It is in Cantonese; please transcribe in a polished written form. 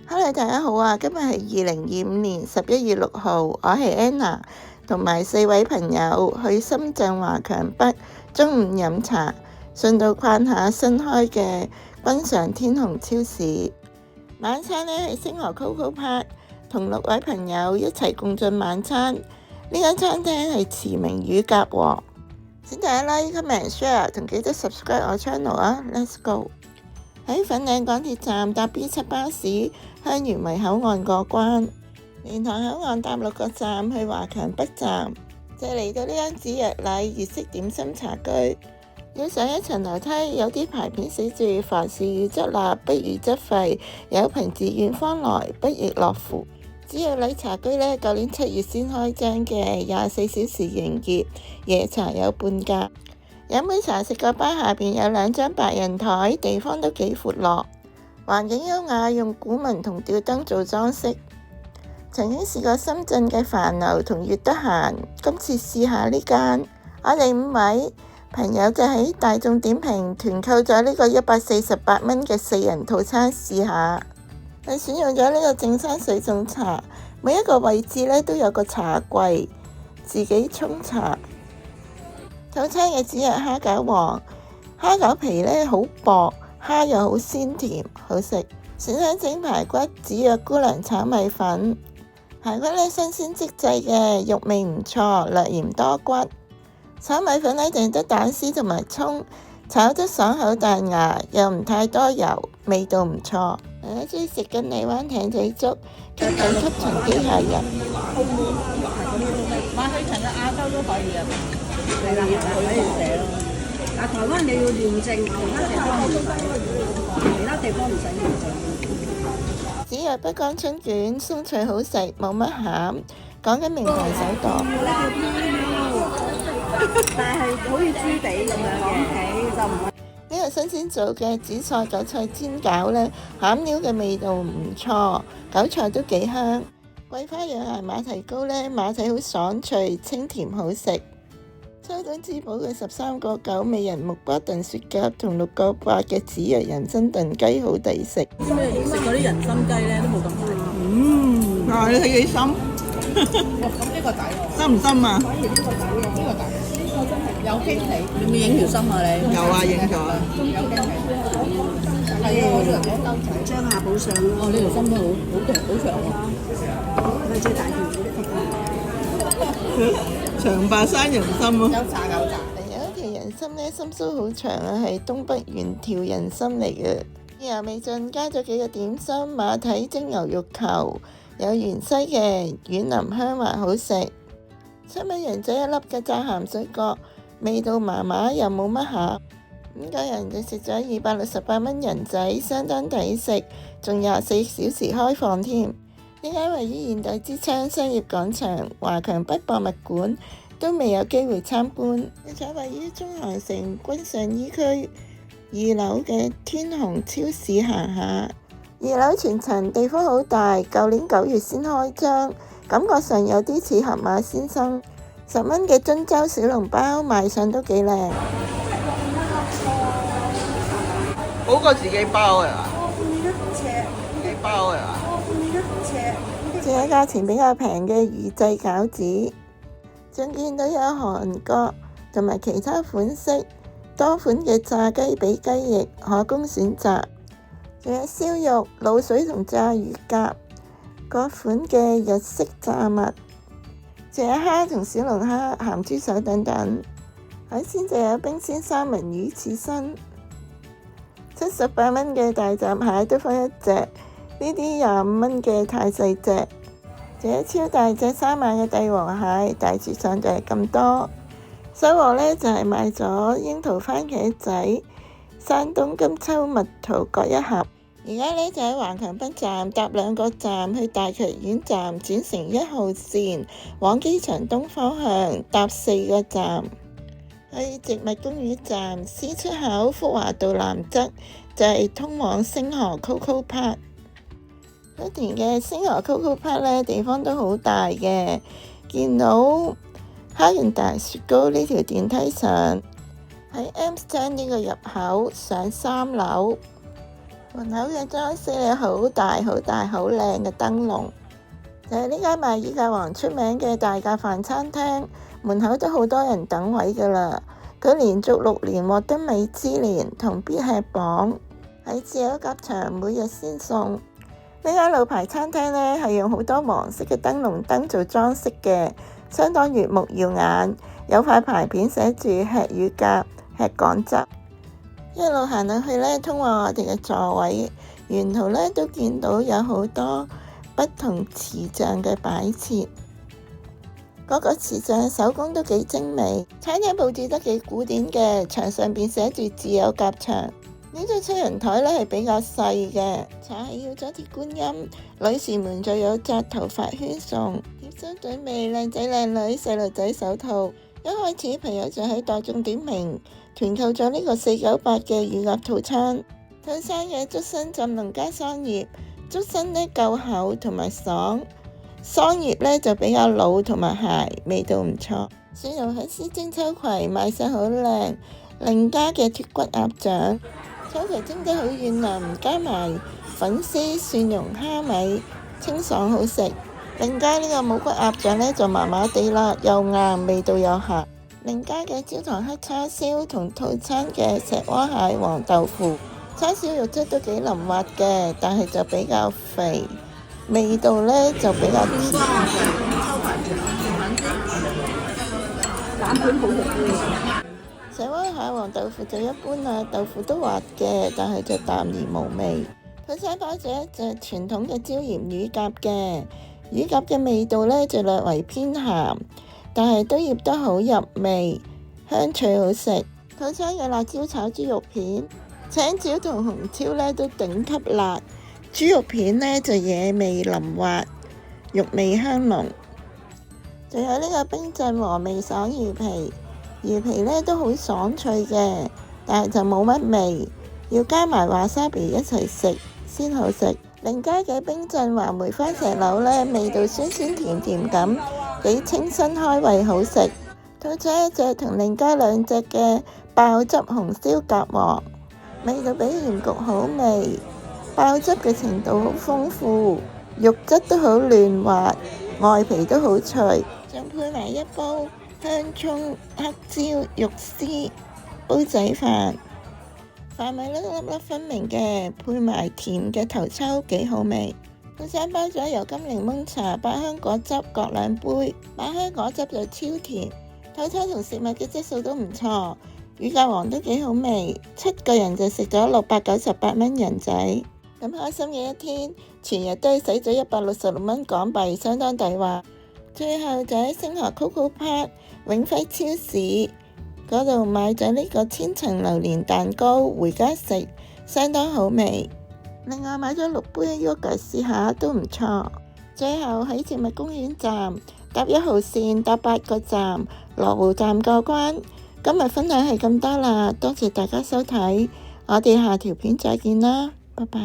Hello，大家好啊！今日係2025年11月6號，我係 Anna， 同埋4位朋友去深圳華強北中午飲茶，順道逛下新開嘅君上天虹超市。晚餐呢係星河 Coco Park， 同6位朋友一齊共進晚餐。呢間餐廳係馳名乳鴿王。請大家 like、comment、share 同記得 subscribe 我 channel 啊 ！Let's go！ 喺粉嶺港鐵站搭 B7 巴士，香園圍口岸過關，蓮塘口岸搭6個站去華強北站，就嚟到呢間子若禮粵式點心茶居。要上一層樓梯，有啲牌匾寫住凡事預則立，不預則廢，有朋自遠方來，不亦樂乎。子若禮茶居呢，舊年7月先開張嘅，24小時營業，夜茶有半價。飲杯茶食個吧，下邊有2張白人台，地方都幾闊落，環境優雅，用古紋同吊燈做裝飾。曾經試過深圳嘅飯樓同悅得閒，今次試下呢間。我哋5位朋友就喺大眾點評團購咗呢個148蚊嘅4人套餐試下。佢選用咗呢個正山水種茶，每一個位置呢都有個茶櫃，自己沖茶。套餐嘅子若蝦餃王，蝦餃皮呢好薄，蝦又好鮮甜，好食。選雙整排骨，子若姑娘炒米粉，排骨呢新鮮即製嘅，肉味唔錯，略嫌多骨。炒米粉呢淨得蛋絲同埋葱，炒得爽口彈牙，又唔太多油，味道唔錯。大家中意食緊荔灣艇仔粥，吸緊吸塵機械人。馬去陳嘅亞洲都可以啊，係啦，可以寫咯。但台灣你要驗證，其他地方唔使驗證。子若北江春卷鬆脆好食，冇乜餡，講緊名牌手檔。但係好似豬髀咁樣嘅皮就唔係。呢個新鮮做嘅紫菜韭菜煎餃呢，餡料嘅味道唔錯，韭菜都幾香。桂花養顏馬蹄糕呢，馬蹄好爽脆，清甜好食。秋冬之寶嘅13個9美人木瓜燉雪蛤同6個8嘅子若人參燉雞好抵食。食嗰啲人參雞呢都冇咁抵。哇！你睇幾深？咁呢個抵喎。深唔深啊？反而呢個抵喎，呢個抵。呢個真係有驚喜。你有冇影條心啊你？有啊，影咗。有驚喜。係啊，我做人講兜仔。張下補上咯。哦，呢條心都好長喎。佢最大條長白山人參咯。有炸有炸。有一條人參呢，參鬚好長啊，係東北原條人參嚟嘅。意猶未盡，加咗幾個點心，馬蹄蒸牛肉球，有芫茜嘅軟腍香滑好食。7蚊羊仔1粒嘅炸鹹水角，味道麻麻又冇乜餡。5個人就食咗268蚊人仔，相當抵食，仲24小時開放添。呢間位於現代之窗商業廣場、華強北博物館都未有機會參觀。你坐位於中航城君上衣區2樓嘅天虹超市行下。2樓全層地方好大，舊年9月先開張，感覺上有啲似盒馬先生。10蚊嘅津州小籠包賣相都幾靚，好過自己包係嘛？自己包係嘛？只係價錢比較平嘅預製餃子，仲見到有韓國同埋其他款式多款嘅炸雞髀雞翼可供選擇，仲有燒肉、滷水同炸乳鴿，各款嘅日式炸物，仲有蝦同小龍蝦、鹹豬手等等。海鮮就有冰鮮三文魚刺身，78蚊嘅大閘蟹都分一隻，呢啲25蚊嘅太細隻，仲有超大隻3萬嘅帝王蟹，大致上就係咁多。收穫呢就係買咗櫻桃番茄仔、山東金秋蜜桃各1盒。而家呢就喺華強北站搭2個站去大劇院站，轉乘1號線往機場東方向搭4個站。去植物公園站 C 出口福華道南側就係通往星河 Coco Park。嗰田嘅星河 Coco Park 呢地方都好大嘅，見到哈根達雪糕呢條電梯上喺 M 站呢個入口上3樓。門口嘅裝飾有好大好大好靚嘅燈籠，就係呢間賣以價王出名嘅大價飯餐廳，門口都好多人等位㗎啦。佢連續6年獲得米芝蓮同必吃榜，喺自由夾場每日先送。呢間老牌餐廳呢，係用好多黃色嘅燈籠燈做裝飾嘅，相當悅目耀眼。有塊牌匾寫住吃乳鴿，吃廣汁。一路行到去呢，通往我哋嘅座位，沿途呢都見到有好多不同瓷像嘅擺設。嗰個瓷像手工都幾精美，餐廳佈置得幾古典嘅，牆上邊寫住自有夾場。呢張七人台呢係比較細嘅，茶係要咗鐵觀音，女士們就有紮頭髮圈送，貼心準備靚仔靚女細路仔手套。一開始朋友就喺大眾點評團購咗呢個498嘅乳鴿套餐，套餐嘅竹笙浸籠加桑葉，竹笙呢夠厚同埋爽，桑葉呢就比較老同埋鞋，味道唔錯。蒜蓉喺絲蒸秋葵賣相好靚，另加嘅脫骨鴨掌，秋葵蒸得好軟腍，加埋粉絲蒜蓉蝦米，清爽好食。另加呢個冇骨鴨掌呢就麻麻地啦，又硬味道又鹹。另加嘅焦糖黑叉燒同套餐嘅石鍋蟹黃豆腐，叉燒肉質都幾腍滑嘅，但係就比較肥，味道呢就比較甜。蛋卷好食啲。石鍋蟹黃豆腐就一般啦，豆腐都滑嘅，但係就淡而無味。套餐包咗一隻傳統嘅椒鹽乳鴿嘅。乳鴿嘅味道呢就略為偏鹹，但係都醃得好入味，香脆好食。套餐有辣椒炒豬肉片，青椒同紅椒呢都頂級辣，豬肉片呢就野味淋滑，肉味香濃。仲有呢個冰鎮和味爽魚皮，魚皮呢都好爽脆嘅，但係就冇乜味，要加埋華沙比一齊食先好食。另加嘅冰鎮話梅花石榴呢，味道酸酸甜甜咁，幾清新開胃好食。套餐一隻同另加2隻嘅爆汁紅燒鴿王，味道比鹽焗好味，爆汁嘅程度好豐富，肉質都好嫩滑，外皮都好脆，仲配埋一煲香蔥黑椒肉絲煲仔飯。飯米粒粒分明嘅，配埋甜嘅頭抽，幾好味。套餐包咗油甘檸檬茶、百香果汁各2杯，百香果汁就超甜。套餐同食物嘅質素都唔錯，乳鴿王都幾好味，7個人就食咗698蚊人仔。咁開心嘅一天，全日都使咗166蚊港幣，相當抵話。最後就喺星河 Coco Park 永輝超市嗰度買咗呢個千層榴蓮蛋糕回家食，相當好味。另外買咗6杯 yogurt 試下都唔錯。最後喺植物公園站搭1號線搭8個站，羅湖站過關。今日分享係咁多啦，多謝大家收睇，我哋下條片再見啦，拜拜。